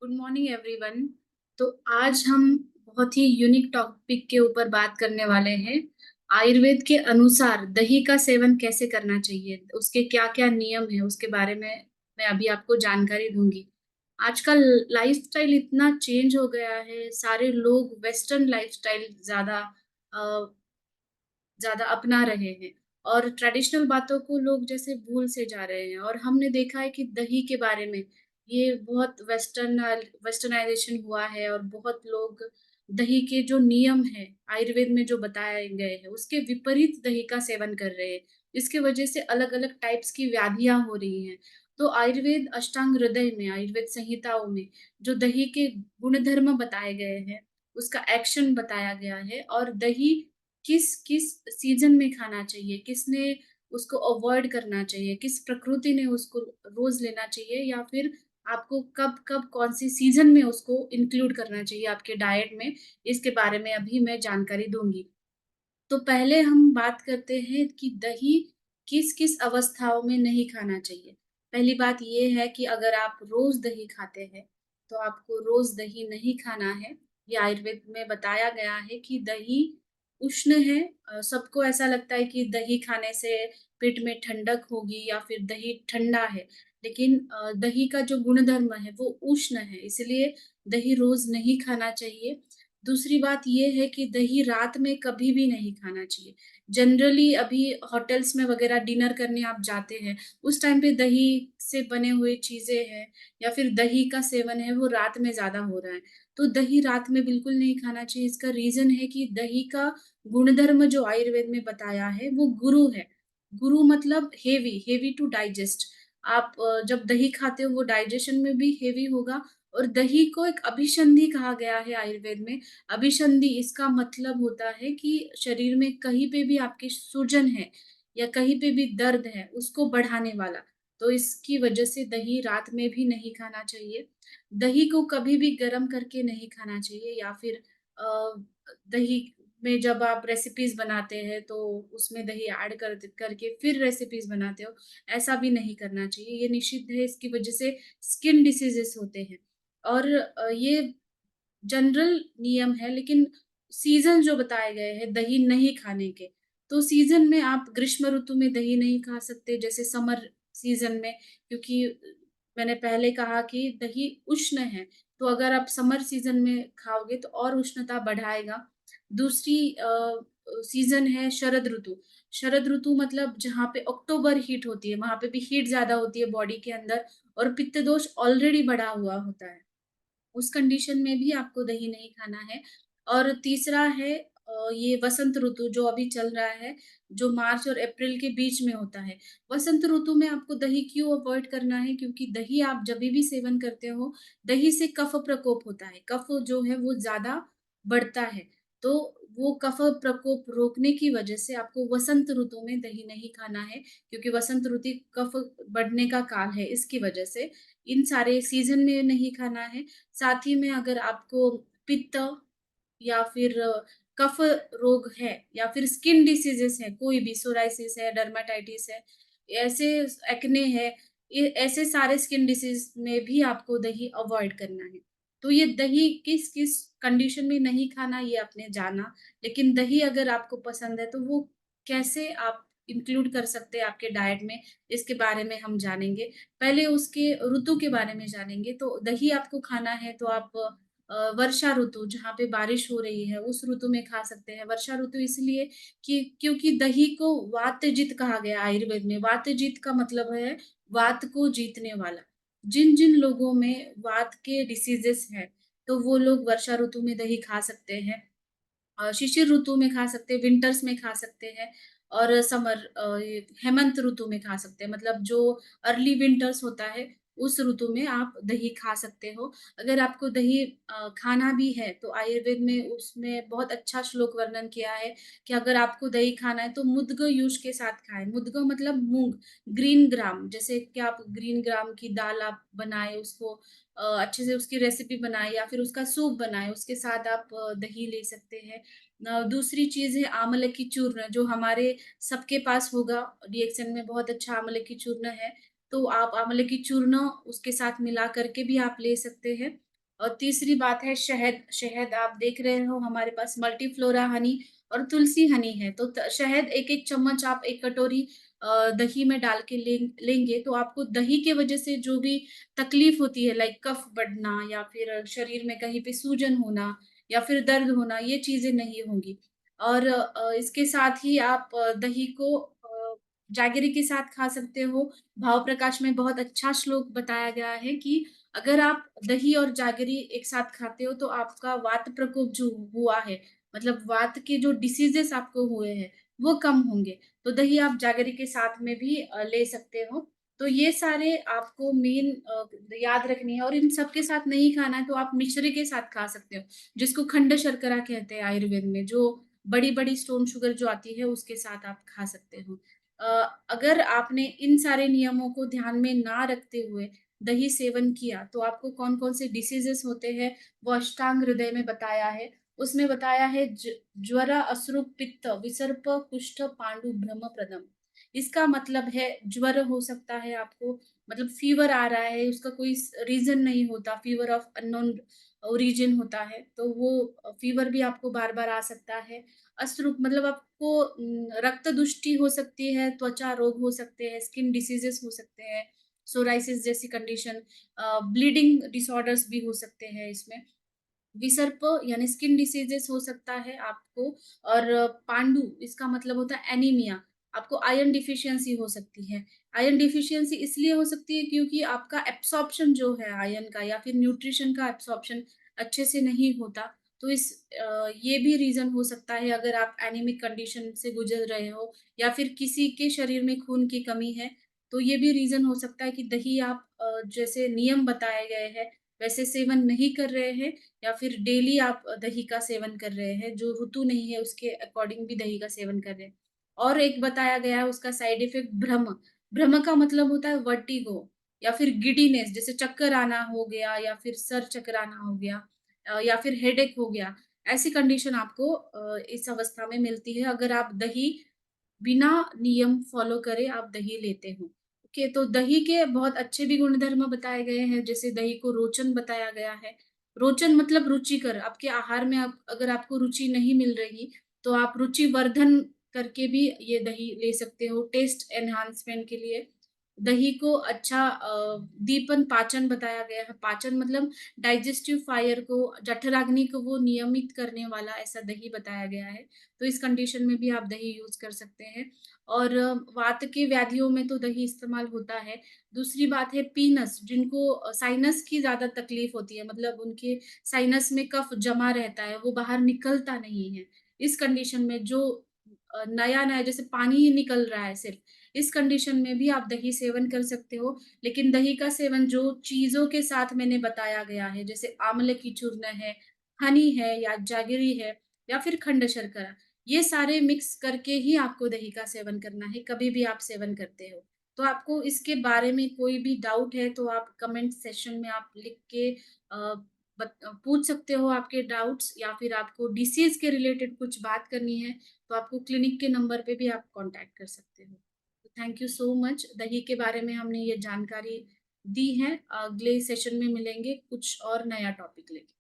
Good morning everyone. तो आज हम बहुत ही यूनिक टॉपिक के ऊपर बात करने वाले हैं। आयुर्वेद के अनुसार दही का सेवन कैसे करना चाहिए, उसके क्या क्या नियम है, उसके बारे में मैं अभी आपको जानकारी दूंगी। आजकल लाइफस्टाइल इतना चेंज हो गया है, सारे लोग वेस्टर्न लाइफस्टाइल ज्यादा अपना रहे हैं और ट्रेडिशनल बातों को लोग जैसे भूल से जा रहे हैं। और हमने देखा है कि दही के बारे में ये बहुत वेस्टर्नाइजेशन हुआ है और बहुत लोग दही के जो नियम है आयुर्वेद में जो बताए गए हैं उसके विपरीत दही का सेवन कर रहे हैं। इसके वजह से अलग अलग टाइप्स की व्याधियां हो रही हैं। तो आयुर्वेद अष्टांग हृदय में, आयुर्वेद संहिताओं में जो दही के गुणधर्म बताए गए हैं, उसका एक्शन बताया गया है और दही किस किस सीजन में खाना चाहिए, किसने उसको अवॉइड करना चाहिए, किस प्रकृति ने उसको रोज लेना चाहिए, या फिर आपको कब कब कौन सी सीजन में उसको इंक्लूड करना चाहिए आपके डाइट में, इसके बारे में अभी मैं जानकारी दूंगी। तो पहले हम बात करते हैं कि दही किस किस अवस्थाओं में नहीं खाना चाहिए। पहली बात ये है कि अगर आप रोज दही खाते हैं तो आपको रोज दही नहीं खाना है। ये आयुर्वेद में बताया गया है कि दही उष्ण है। सबको ऐसा लगता है कि दही खाने से पेट में ठंडक होगी या फिर दही ठंडा है, लेकिन दही का जो गुणधर्म है वो उष्ण है, इसलिए दही रोज नहीं खाना चाहिए। दूसरी बात ये है कि दही रात में कभी भी नहीं खाना चाहिए। जनरली अभी होटल्स में वगैरह डिनर करने आप जाते हैं, उस टाइम पे दही से बने हुए चीजें हैं या फिर दही का सेवन है वो रात में ज्यादा हो रहा है। तो दही रात में बिल्कुल नहीं खाना चाहिए। इसका रीजन है कि दही का गुणधर्म जो आयुर्वेद में बताया है वो गुरु है। गुरु मतलब हेवी, हेवी टू डाइजेस्ट। आप जब दही खाते हो वो डाइजेशन में भी हेवी होगा। और दही को एक अभिसंधि कहा गया है आयुर्वेद में। अभिसंधि इसका मतलब होता है कि शरीर में कहीं पे भी आपकी सूजन है या कहीं पे भी दर्द है उसको बढ़ाने वाला। तो इसकी वजह से दही रात में भी नहीं खाना चाहिए। दही को कभी भी गर्म करके नहीं खाना चाहिए, या फिर दही में जब आप रेसिपीज बनाते हैं तो उसमें दही ऐड करके फिर रेसिपीज बनाते हो, ऐसा भी नहीं करना चाहिए। ये निषिद्ध है, इसकी वजह से स्किन डिसीजेस होते हैं। और ये जनरल नियम है, लेकिन सीजन जो बताए गए हैं दही नहीं खाने के, तो सीजन में आप ग्रीष्म ऋतु में दही नहीं खा सकते, जैसे समर सीजन में, क्योंकि मैंने पहले कहा कि दही उष्ण है। तो अगर आप समर सीजन में खाओगे तो और उष्णता बढ़ाएगा। दूसरी सीजन है शरद ऋतु। शरद ऋतु मतलब जहाँ पे अक्टूबर हीट होती है, वहां पे भी हीट ज्यादा होती है बॉडी के अंदर और पित्त दोष ऑलरेडी बढ़ा हुआ होता है। उस कंडीशन में भी आपको दही नहीं खाना है। और तीसरा है ये वसंत ऋतु जो अभी चल रहा है, जो मार्च और अप्रैल के बीच में होता है। वसंत ऋतु में आपको दही क्यों अवॉइड करना है? क्योंकि दही आप जब भी सेवन करते हो, दही से कफ प्रकोप होता है, कफ जो है वो ज्यादा बढ़ता है। तो वो कफ प्रकोप रोकने की वजह से आपको वसंत ऋतु में दही नहीं खाना है, क्योंकि वसंत ऋतु कफ बढ़ने का काल है, इसकी वजह से इन सारे सीजन में नहीं खाना है। साथ ही में अगर आपको पित्त या फिर कफ रोग है या फिर स्किन डिसीजेस है, कोई भी सोराइसिस है, डर्माटाइटिस है, ऐसे एक्ने है, ये ऐसे सारे स्किन डिसीज में भी आपको दही अवॉइड करना है। तो ये दही किस किस कंडीशन में नहीं खाना ये आपने जाना, लेकिन दही अगर आपको पसंद है तो वो कैसे आप इंक्लूड कर सकते हैं आपके डाइट में, इसके बारे में हम जानेंगे। पहले उसके ऋतु के बारे में जानेंगे। तो दही आपको खाना है तो आप वर्षा ऋतु, जहाँ पे बारिश हो रही है, उस ऋतु में खा सकते हैं। वर्षा ऋतु इसलिए कि क्योंकि दही को वातजित कहा गया आयुर्वेद में। वातजित का मतलब है वात को जीतने वाला। जिन जिन लोगों में वात के डिसीजेस है तो वो लोग वर्षा ऋतु में दही खा सकते हैं। शिशिर ऋतु में खा सकते हैं, विंटर्स में खा सकते हैं, और हेमंत ऋतु में खा सकते हैं, मतलब जो अर्ली विंटर्स होता है उस ऋतु में आप दही खा सकते हो। अगर आपको दही खाना भी है तो आयुर्वेद में उसमें बहुत अच्छा श्लोक वर्णन किया है कि अगर आपको दही खाना है तो मुद्ग यूज के साथ खाएं। मुद्ग मतलब मूंग, ग्रीन ग्राम, जैसे कि आप ग्रीन ग्राम की दाल आप बनाए, उसको अच्छे से उसकी रेसिपी बनाए या फिर उसका सूप बनाए, उसके साथ आप दही ले सकते हैं। दूसरी चीज है आंवले की चूर्ण, जो हमारे सबके पास होगा, रिएक्शन में बहुत अच्छा आंवले की चूर्ण है। तो आप आंवले की चूर्ण उसके साथ मिला करके भी आप ले सकते हैं। और तीसरी बात है शहद। शहद आप देख रहे हो हमारे पास मल्टीफ्लोरा हनी और तुलसी हनी है। तो शहद एक एक चम्मच आप एक कटोरी दही में डाल के लेंगे तो आपको दही के वजह से जो भी तकलीफ होती है, लाइक कफ बढ़ना या फिर शरीर में कहीं पे सूजन होना या फिर दर्द होना, ये चीजें नहीं होंगी। और इसके साथ ही आप दही को जैगरी के साथ खा सकते हो। भाव प्रकाश में बहुत अच्छा श्लोक बताया गया है कि अगर आप दही और जैगरी एक साथ खाते हो तो आपका वात प्रकोप जो हुआ है, मतलब वात के जो डिसीजेस आपको हुए हैं, वो कम होंगे। तो दही आप जैगरी के साथ में भी ले सकते हो। तो ये सारे आपको मेन याद रखनी है, और इन सब के साथ नहीं खाना है तो आप मिश्री के साथ खा सकते हो, जिसको खंड शर्करा कहते हैं आयुर्वेद में, जो बड़ी-बड़ी स्टोन शुगर जो आती है उसके साथ आप खा सकते हो। अ, अगर आपने इन सारे नियमों को ध्यान में ना रखते हुए दही सेवन किया तो आपको कौन-कौन से डिसीजेस होते हैं, वो अष्टांग हृदय में बताया है। उसमें बताया है ज्वर, अश्रु, पित्त, विसर्प, कुष्ठ, पांडु, भ्रम प्रदम। इसका मतलब है ज्वर हो सकता है आपको, मतलब फीवर आ रहा है, उसका कोई रीजन नहीं होता, फीवर ऑफ अननोन ओरिजिन होता है, तो वो फीवर भी आपको बार-बार आ सकता है। अश्रु मतलब आपको रक्त दुष्टि हो सकती है, त्वचा रोग हो सकते हैं, स्किन डिसीजेस हो सकते हैं, सोराइसिस जैसी कंडीशन, ब्लीडिंग डिसऑर्डर्स भी हो सकते हैं इसमें। विसर्प यानी स्किन डिसीजेस हो सकता है आपको। और पांडु इसका मतलब होता है एनीमिया, आपको आयरन डिफिशियंसी हो सकती है। आयरन डिफिशियंसी इसलिए हो सकती है क्योंकि आपका एब्सॉर्प्शन जो है आयरन का या फिर न्यूट्रिशन का एब्सॉर्प्शन अच्छे से नहीं होता। तो ये भी रीज़न हो सकता है अगर आप एनीमिक कंडीशन से गुज़र रहे हो या फिर किसी के शरीर में खून की कमी है, तो ये भी रीज़न हो सकता है कि दही आप जैसे नियम बताए गए हैं, वैसे सेवन नहीं कर रहे हैं या फिर डेली आप दही का सेवन कर रहे हैं, जो ऋतु नहीं है उसके अकॉर्डिंग भी दही का सेवन कर रहे हैं। और एक बताया गया है उसका साइड इफ़ेक्ट भ्रम। भ्रम का मतलब होता है वर्टिगो या फिर गिडीनेस, जैसे चक्कर आना हो गया या फिर सर चकराना हो गया, या फिर हेडेक हो गया। ऐसी कंडीशन आपको इस अवस्था में मिलती है अगर आप दही बिना नियम फ़ॉलो करे आप दही लेते हो। ओके, तो दही के बहुत अच्छे भी गुणधर्म बताए गए हैं, जैसे दही को रोचन बताया गया है। रोचन मतलब रुचिकर, आपके आहार में आप अगर आपको रुचि नहीं मिल रही, तो आप रुचिवर्धन करके भी ये दही ले सकते हो, टेस्ट एनहांसमेंट के लिए। दही को अच्छा दीपन पाचन बताया गया है। पाचन मतलब डाइजेस्टिव फायर को, जठराग्नि को वो नियमित करने वाला ऐसा दही बताया गया है। तो इस कंडीशन में भी आप दही यूज़ कर सकते हैं। और वात के व्याधियों में तो दही इस्तेमाल होता है। दूसरी बात है पीनस, जिनको साइनस की ज़्यादा तकलीफ होती है, मतलब उनके साइनस में कफ जमा रहता है, वो बाहर निकलता नहीं है। इस कंडीशन में जो नया-नया जैसे पानी ही निकल रहा है सिर्फ़, इस कंडीशन में भी आप दही सेवन कर सकते हो। लेकिन दही का सेवन जो चीज़ों के साथ मैंने बताया गया है, जैसे आंवले की चूर्ण है, हनी है या जैगरी है या फिर खंड शर्करा, ये सारे मिक्स करके ही आपको दही का सेवन करना है, कभी भी आप सेवन करते हो। तो आपको इसके बारे में कोई भी डाउट है तो आप कमेंट सेक्शन में आप लिख के पूछ सकते हो आपके डाउट्स, या फिर आपको डिसीज़ के रिलेटेड कुछ बात करनी है, तो आपको क्लिनिक के नंबर पे भी आप कॉन्टैक्ट कर सकते हो। तो थैंक यू सो मच। दही के बारे में हमने ये जानकारी दी है। अगले सेशन में मिलेंगे कुछ और नया टॉपिक लेके।